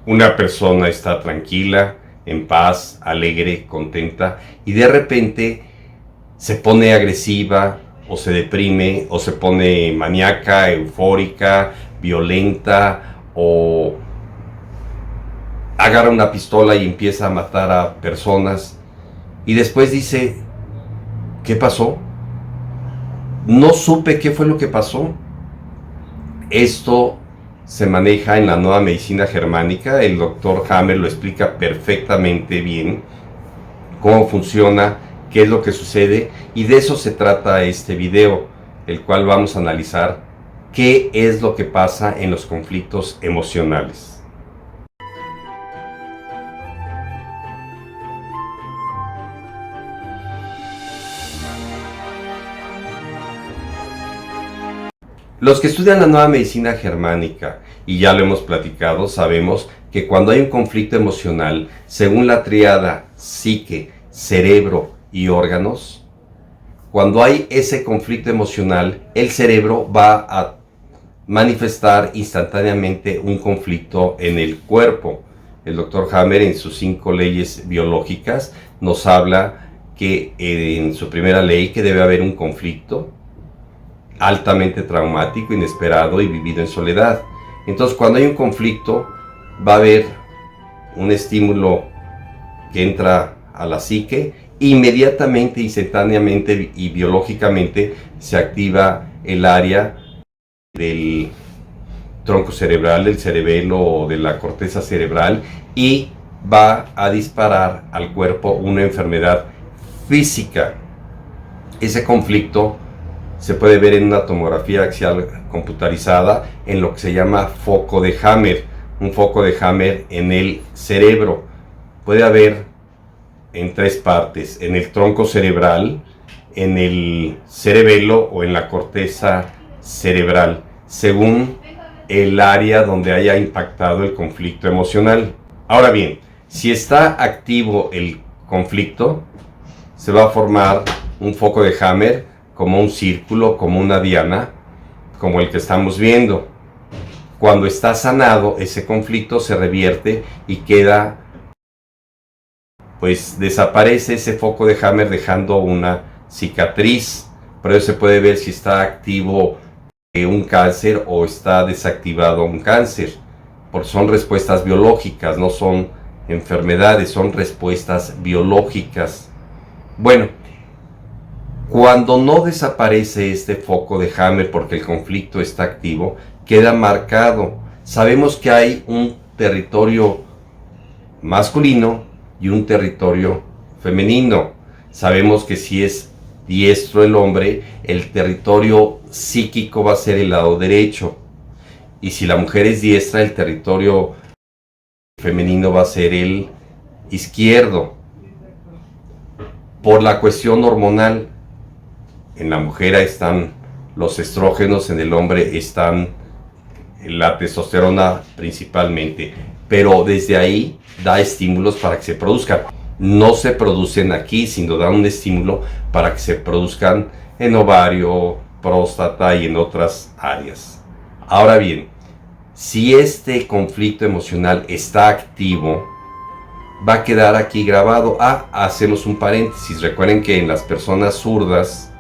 Una persona está tranquila, en paz, alegre, contenta, y de repente se pone agresiva, o se deprime, o se pone maníaca, eufórica, violenta, o agarra una pistola y empieza a matar a personas, y después dice: ¿qué pasó? No supe qué fue lo que pasó. Esto se maneja en la nueva medicina germánica. El doctor Hammer lo explica perfectamente bien, cómo funciona, qué es lo que sucede, y de eso se trata este video, el cual vamos a analizar qué es lo que pasa en los conflictos emocionales. Los que estudian la nueva medicina germánica, y ya lo hemos platicado, sabemos que cuando hay un conflicto emocional, según la tríada psique, cerebro y órganos, cuando hay ese conflicto emocional, el cerebro va a manifestar instantáneamente un conflicto en el cuerpo. El doctor Hammer, en sus 5 leyes biológicas, nos habla que en su primera ley que debe haber un conflicto altamente traumático, inesperado y vivido en soledad. Entonces, cuando hay un conflicto, va a haber un estímulo que entra a la psique, inmediatamente, instantáneamente y biológicamente se activa el área del tronco cerebral, del cerebelo o de la corteza cerebral, y va a disparar al cuerpo una enfermedad física. Ese conflicto se puede ver en una tomografía axial computarizada en lo que se llama foco de Hammer, un foco de Hammer en el cerebro. Puede haber en 3 partes: en el tronco cerebral, en el cerebelo o en la corteza cerebral, según el área donde haya impactado el conflicto emocional. Ahora bien, si está activo el conflicto, se va a formar un foco de Hammer como un círculo, como una diana, como el que estamos viendo. Cuando está sanado, ese conflicto se revierte y queda, pues desaparece ese foco de Hammer dejando una cicatriz. Por eso se puede ver si está activo un cáncer o está desactivado un cáncer, porque son respuestas biológicas, no son enfermedades, son respuestas biológicas. Bueno, cuando no desaparece este foco de Hammer porque el conflicto está activo, queda marcado. Sabemos que hay un territorio masculino y un territorio femenino. Sabemos que si es diestro el hombre, el territorio psíquico va a ser el lado derecho, y si la mujer es diestra, el territorio femenino va a ser el izquierdo. Por la cuestión hormonal, en la mujer están los estrógenos, en el hombre están la testosterona principalmente, pero desde ahí da estímulos para que se produzcan. No se producen aquí, sino da un estímulo para que se produzcan en ovario, próstata y en otras áreas. Ahora bien, si este conflicto emocional está activo, va a quedar aquí grabado. Hacemos un paréntesis. Recuerden que en las personas zurdas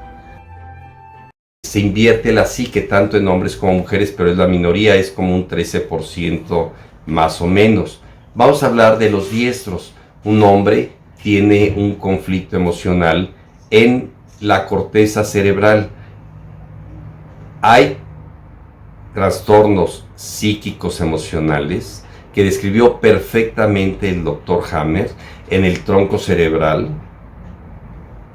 se invierte la psique tanto en hombres como mujeres, pero es la minoría, es como un 13% más o menos. Vamos a hablar de los diestros. Un hombre tiene un conflicto emocional en la corteza cerebral. Hay trastornos psíquicos emocionales que describió perfectamente el doctor Hammer en el tronco cerebral,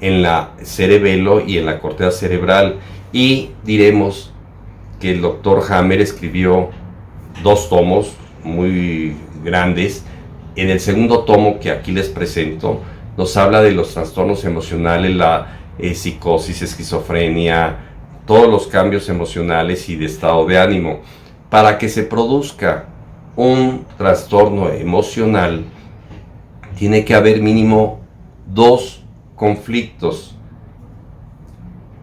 en la cerebelo y en la corteza cerebral. Y diremos que el doctor Hammer escribió 2 tomos muy grandes. En el segundo tomo, que aquí les presento, nos habla de los trastornos emocionales, la psicosis, esquizofrenia, todos los cambios emocionales y de estado de ánimo. Para que se produzca un trastorno emocional, tiene que haber mínimo 2 conflictos.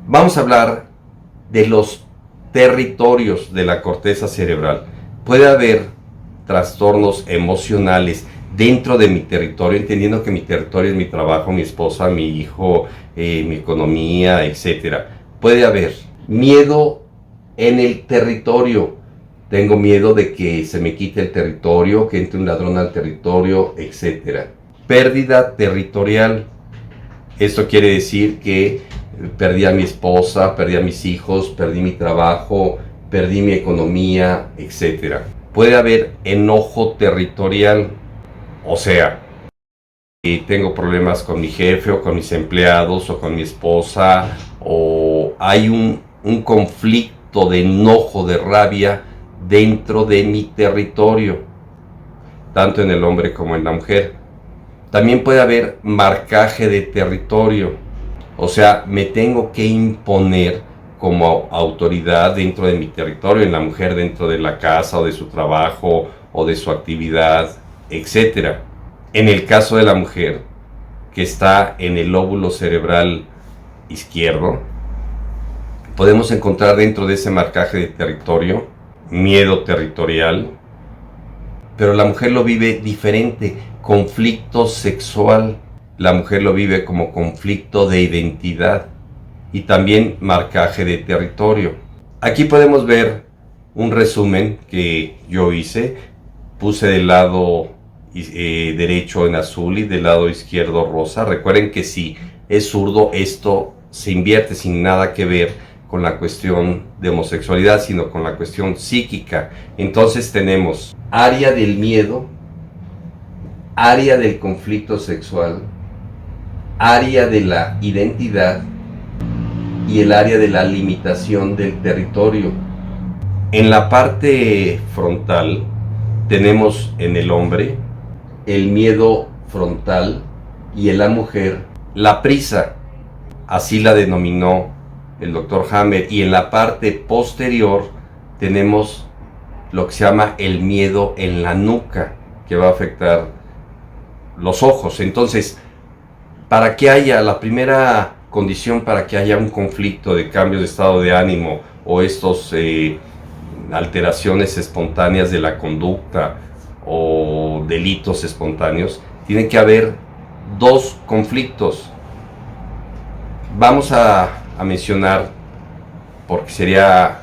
Vamos a hablar de los territorios de la corteza cerebral. Puede haber trastornos emocionales dentro de mi territorio, entendiendo que mi territorio es mi trabajo, mi esposa, mi hijo, mi economía, etcétera. Puede haber miedo en el territorio. Tengo miedo de que se me quite el territorio, que entre un ladrón al territorio, etcétera. Pérdida territorial. Esto quiere decir que perdí a mi esposa, perdí a mis hijos, perdí mi trabajo, perdí mi economía, etcétera. Puede haber enojo territorial. O sea, tengo problemas con mi jefe o con mis empleados o con mi esposa, o hay un conflicto de enojo, de rabia dentro de mi territorio, tanto en el hombre como en la mujer. También puede haber marcaje de territorio, o sea, me tengo que imponer como autoridad dentro de mi territorio, en la mujer dentro de la casa o de su trabajo o de su actividad, etcétera. En el caso de la mujer, que está en el lóbulo cerebral izquierdo, podemos encontrar dentro de ese marcaje de territorio miedo territorial, pero la mujer lo vive diferente, conflicto sexual. La mujer lo vive como conflicto de identidad y también marcaje de territorio. Aquí podemos ver un resumen que yo hice. Puse del lado derecho en azul y del lado izquierdo rosa. Recuerden que si es zurdo, esto se invierte sin nada que ver con la cuestión de homosexualidad, sino con la cuestión psíquica. Entonces tenemos área del miedo, área del conflicto sexual, área de la identidad y el área de la limitación del territorio. En la parte frontal tenemos en el hombre el miedo frontal y en la mujer la prisa, así la denominó el doctor Hammer. Y en la parte posterior tenemos lo que se llama el miedo en la nuca, que va a afectar los ojos. Entonces, para que haya la primera condición, para que haya un conflicto de cambios de estado de ánimo o estos alteraciones espontáneas de la conducta o delitos espontáneos, tiene que haber dos conflictos. Vamos a mencionar, porque sería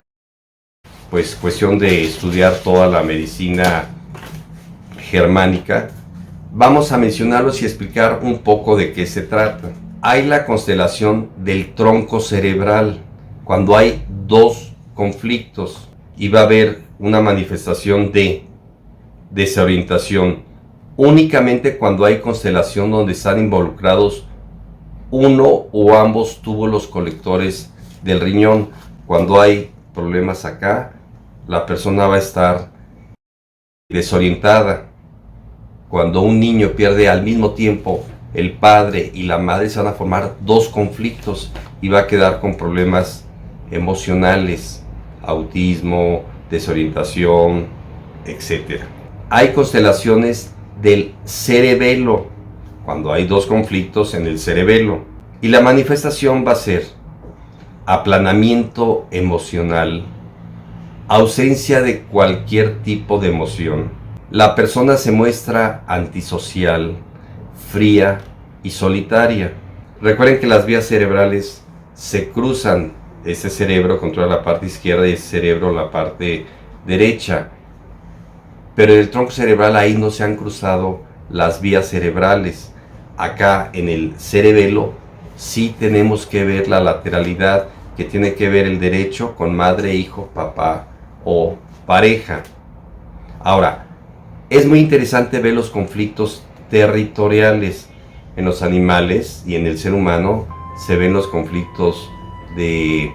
pues cuestión de estudiar toda la medicina germánica, vamos a mencionarlos y explicar un poco de qué se trata. Hay la constelación del tronco cerebral, cuando hay dos conflictos, y va a haber una manifestación de desorientación únicamente cuando hay constelación donde están involucrados uno o ambos túbulos colectores del riñón. Cuando hay problemas acá, la persona va a estar desorientada. Cuando un niño pierde al mismo tiempo el padre y la madre, se van a formar dos conflictos y va a quedar con problemas emocionales, autismo, desorientación, etc. Hay constelaciones del cerebelo, cuando hay dos conflictos en el cerebelo, y la manifestación va a ser aplanamiento emocional, ausencia de cualquier tipo de emoción. La persona se muestra antisocial, fría y solitaria. Recuerden que las vías cerebrales se cruzan. Ese cerebro controla la parte izquierda y ese cerebro la parte derecha. Pero en el tronco cerebral ahí no se han cruzado las vías cerebrales. Acá en el cerebelo sí tenemos que ver la lateralidad, que tiene que ver el derecho con madre, hijo, papá o pareja. Ahora, es muy interesante ver los conflictos territoriales. En los animales y en el ser humano se ven los conflictos de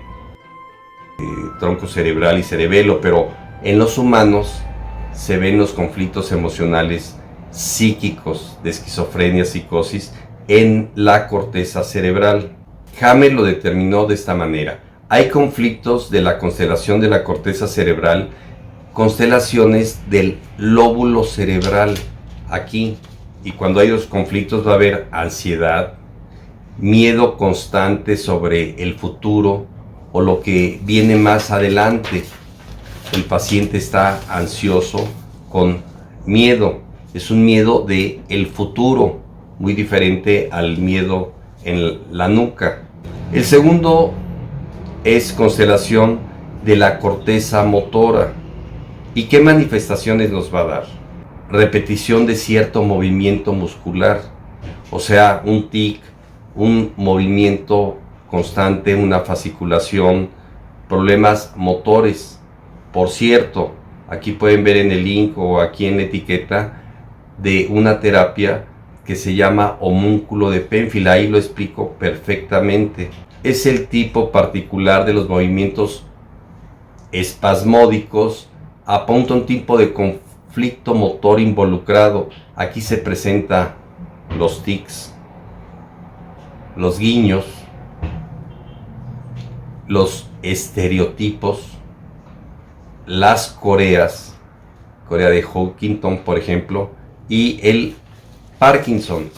tronco cerebral y cerebelo, pero en los humanos se ven los conflictos emocionales psíquicos de esquizofrenia, psicosis en la corteza cerebral. Hammer lo determinó de esta manera: hay conflictos de la constelación de la corteza cerebral, constelaciones del lóbulo cerebral aquí, y cuando hay los conflictos va a haber ansiedad, miedo constante sobre el futuro o lo que viene más adelante. El paciente está ansioso con miedo. Es un miedo de el futuro, muy diferente al miedo en la nuca. El segundo es constelación de la corteza motora. ¿Y qué manifestaciones nos va a dar? Repetición de cierto movimiento muscular, o sea, un tic, un movimiento constante, una fasciculación, problemas motores. Por cierto, aquí pueden ver en el link o aquí en la etiqueta de una terapia que se llama homúnculo de Penfield, ahí lo explico perfectamente. Es el tipo particular de los movimientos espasmódicos, apunta un tipo de conflicto motor involucrado. Aquí se presenta los tics, los guiños, los estereotipos, las coreas, Corea de Huntington por ejemplo, y el Parkinson.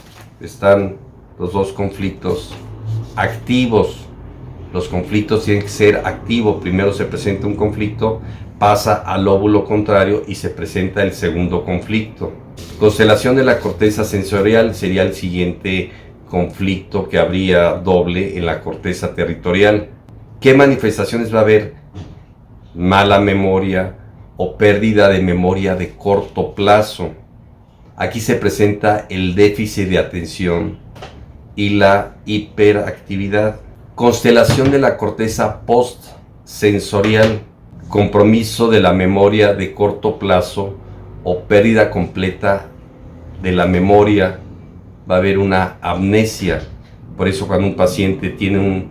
Están los dos conflictos activos. Los conflictos tienen que ser activos. Primero se presenta un conflicto, pasa al lóbulo contrario y se presenta el segundo conflicto. Constelación de la corteza sensorial sería el siguiente conflicto que habría doble en la corteza territorial. ¿Qué manifestaciones va a haber? Mala memoria o pérdida de memoria de corto plazo. Aquí se presenta el déficit de atención y la hiperactividad. Constelación de la corteza postsensorial, compromiso de la memoria de corto plazo o pérdida completa de la memoria. Va a haber una amnesia. Por eso cuando un paciente tiene un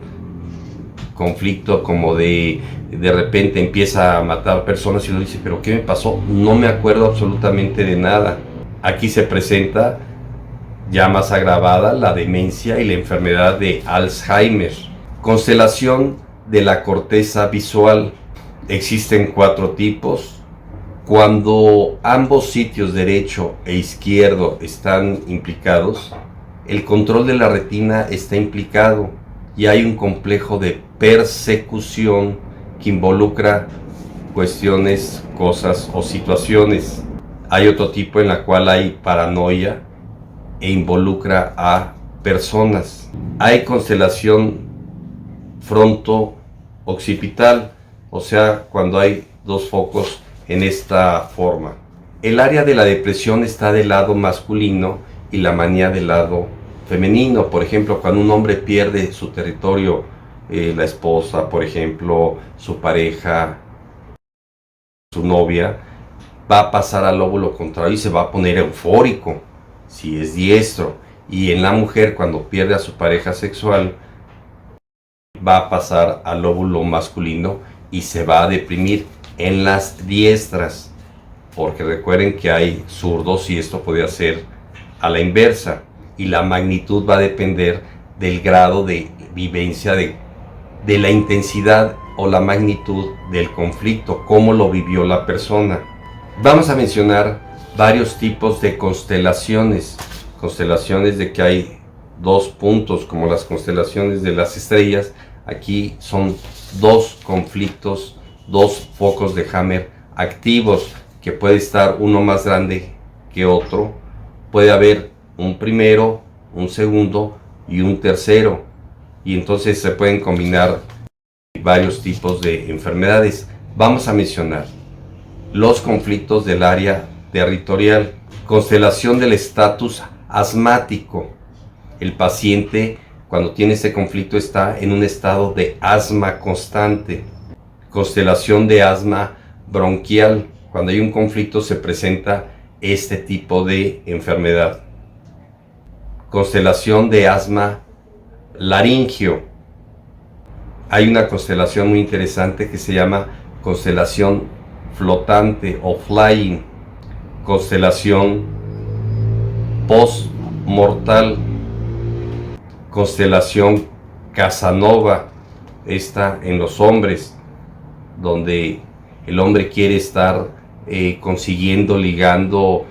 conflicto como de repente empieza a matar personas y lo dice, pero ¿qué me pasó? No me acuerdo absolutamente de nada. Aquí se presenta ya más agravada la demencia y la enfermedad de Alzheimer. Constelación de la corteza visual. Existen 4 tipos. Cuando ambos sitios derecho e izquierdo están implicados, el control de la retina está implicado y hay un complejo de persecución que involucra cuestiones, cosas o situaciones. Hay otro tipo en la cual hay paranoia e involucra a personas. Hay constelación fronto-occipital, o sea, cuando hay dos focos en esta forma. El área de la depresión está del lado masculino y la manía del lado femenino. Por ejemplo, cuando un hombre pierde su territorio, la esposa, por ejemplo, su pareja, su novia, va a pasar al lóbulo contrario y se va a poner eufórico, si es diestro. Y en la mujer, cuando pierde a su pareja sexual, va a pasar al lóbulo masculino y se va a deprimir en las diestras, porque recuerden que hay zurdos y esto podría ser a la inversa, y la magnitud va a depender del grado de vivencia, de la intensidad o la magnitud del conflicto, cómo lo vivió la persona. Vamos a mencionar varios tipos de constelaciones de que hay 2 puntos, como las constelaciones de las estrellas. Aquí son 2 conflictos, 2 focos de Hammer activos, que puede estar uno más grande que otro. Puede haber un primero, un segundo y un tercero, y entonces se pueden combinar varios tipos de enfermedades. Vamos a mencionar los conflictos del área territorial. Constelación del estatus asmático. El paciente, cuando tiene este conflicto, está en un estado de asma constante. Constelación de asma bronquial. Cuando hay un conflicto se presenta este tipo de enfermedad. Constelación de asma laringio. Hay una constelación muy interesante que se llama constelación flotante o flying. Constelación postmortal. Constelación Casanova, esta en los hombres, donde el hombre quiere estar consiguiendo, ligando,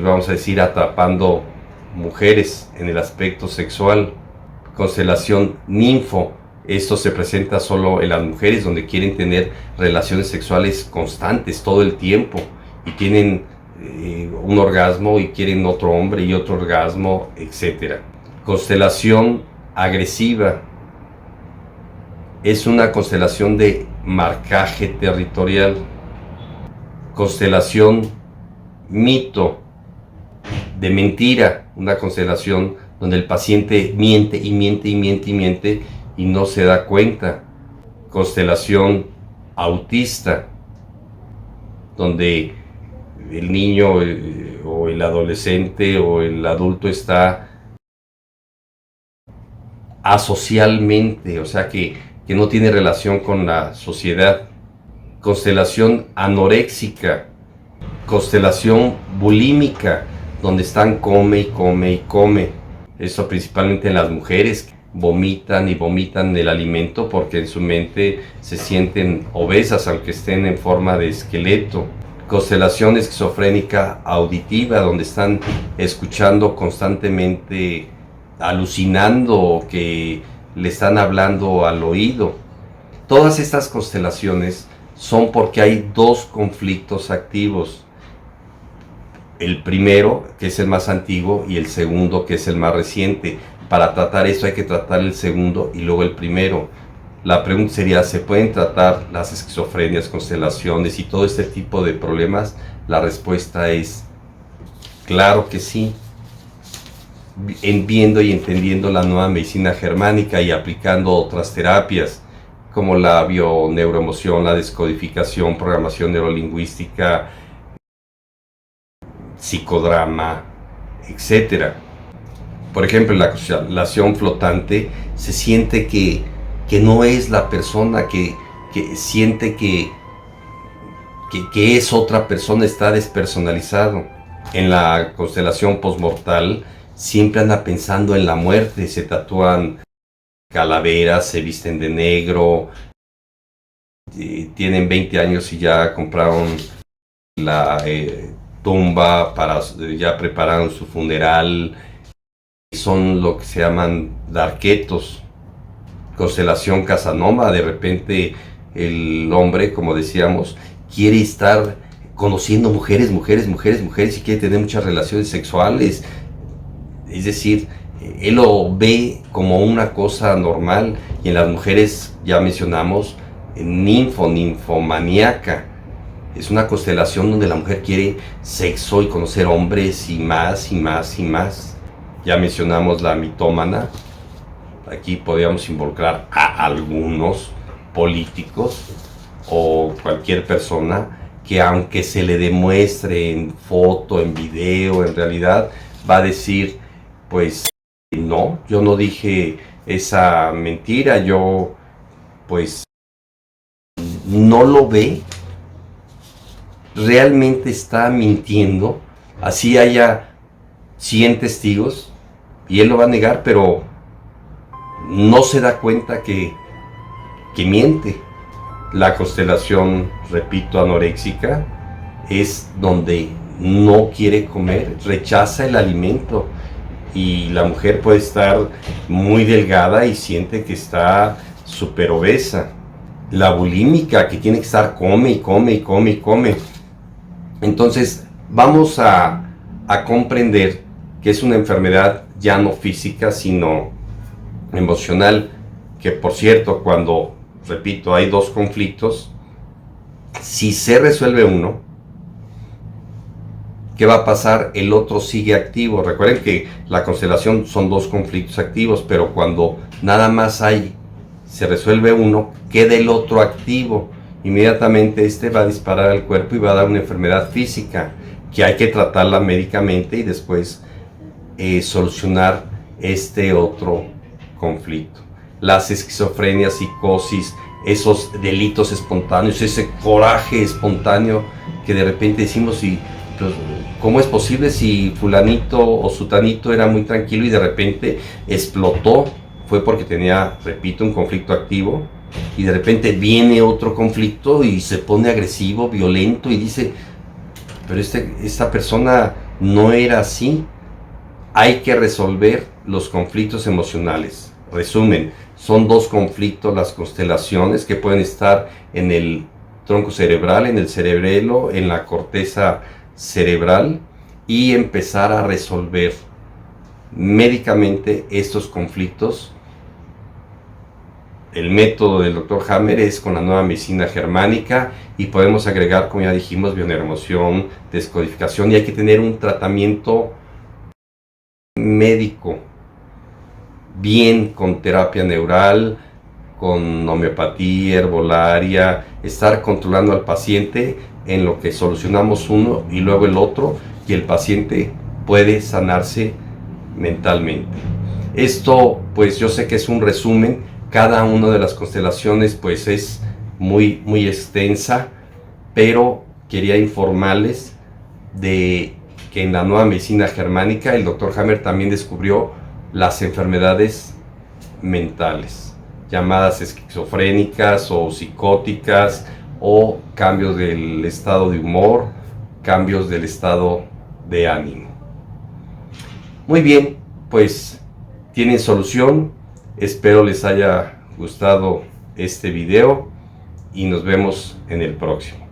vamos a decir, atrapando mujeres en el aspecto sexual. Constelación ninfo, esto se presenta solo en las mujeres, donde quieren tener relaciones sexuales constantes todo el tiempo y tienen un orgasmo y quieren otro hombre y otro orgasmo, etc. Constelación agresiva es una constelación de marcaje territorial. Constelación mito, de mentira, una constelación donde el paciente miente y miente y miente y miente y no se da cuenta. Constelación autista, donde el niño o el adolescente o el adulto está asocialmente, o sea que no tiene relación con la sociedad. Constelación anoréxica, constelación bulímica, donde están come y come y come. Eso principalmente en las mujeres, vomitan y vomitan el alimento porque en su mente se sienten obesas aunque estén en forma de esqueleto. Constelación esquizofrénica auditiva, donde están escuchando constantemente, alucinando que le están hablando al oído. Todas estas constelaciones son porque hay dos conflictos activos. El primero, que es el más antiguo, y el segundo, que es el más reciente. Para tratar esto hay que tratar el segundo y luego el primero. La pregunta sería, ¿se pueden tratar las esquizofrenias, constelaciones y todo este tipo de problemas? La respuesta es, claro que sí. Viendo y entendiendo la nueva medicina germánica y aplicando otras terapias, como la bioneuroemoción, la descodificación, programación neurolingüística, psicodrama, etc. Por ejemplo, en la constelación flotante se siente que no es la persona, que siente que es otra persona, está despersonalizado. En la constelación postmortal siempre anda pensando en la muerte, se tatúan calaveras, se visten de negro, tienen 20 años y ya compraron la tumba, ya prepararon su funeral. Son lo que se llaman darquetos. Constelación Casanova, de repente el hombre, como decíamos, quiere estar conociendo mujeres y quiere tener muchas relaciones sexuales. Es decir, él lo ve como una cosa normal, y en las mujeres ya mencionamos ninfomaníaca. Es una constelación donde la mujer quiere sexo y conocer hombres y más y más y más. Ya mencionamos la mitómana. Aquí podríamos involucrar a algunos políticos o cualquier persona que, aunque se le demuestre en foto, en video, en realidad va a decir, pues no, yo no dije esa mentira, yo pues no lo ve, realmente está mintiendo, así haya 100 testigos y él lo va a negar, pero no se da cuenta que miente. La constelación, repito, anoréxica es donde no quiere comer, rechaza el alimento, y la mujer puede estar muy delgada y siente que está súper obesa. La bulímica, que tiene que estar come y come y come y come. Entonces vamos a comprender que es una enfermedad ya no física sino emocional, que por cierto, cuando, repito, hay dos conflictos, si se resuelve uno, ¿qué va a pasar? El otro sigue activo. Recuerden que la constelación son dos conflictos activos, pero cuando nada más se resuelve uno, queda el otro activo. Inmediatamente este va a disparar al cuerpo y va a dar una enfermedad física que hay que tratarla médicamente y después solucionar este otro conflicto. Las esquizofrenias, psicosis, esos delitos espontáneos, ese coraje espontáneo que de repente decimos, pues, ¿cómo es posible si fulanito o sutanito era muy tranquilo y de repente explotó? Fue porque tenía, repito, un conflicto activo, y de repente viene otro conflicto y se pone agresivo, violento, y dice, pero esta persona no era así. Hay que resolver los conflictos emocionales. Resumen, son dos conflictos las constelaciones, que pueden estar en el tronco cerebral, en el cerebelo, en la corteza cerebral y empezar a resolver médicamente estos conflictos. El método del Dr. Hammer es con la nueva medicina germánica y podemos agregar, como ya dijimos, bioneuromoción, descodificación, y hay que tener un tratamiento médico bien con terapia neural, con homeopatía, herbolaria, estar controlando al paciente en lo que solucionamos uno y luego el otro, y el paciente puede sanarse mentalmente. Esto, pues yo sé que es un resumen, cada una de las constelaciones pues es muy extensa, pero quería informarles de que en la nueva medicina germánica el Dr. Hammer también descubrió las enfermedades mentales, llamadas esquizofrénicas o psicóticas, o cambios del estado de humor, cambios del estado de ánimo. Muy bien, pues tienen solución. Espero les haya gustado este video y nos vemos en el próximo.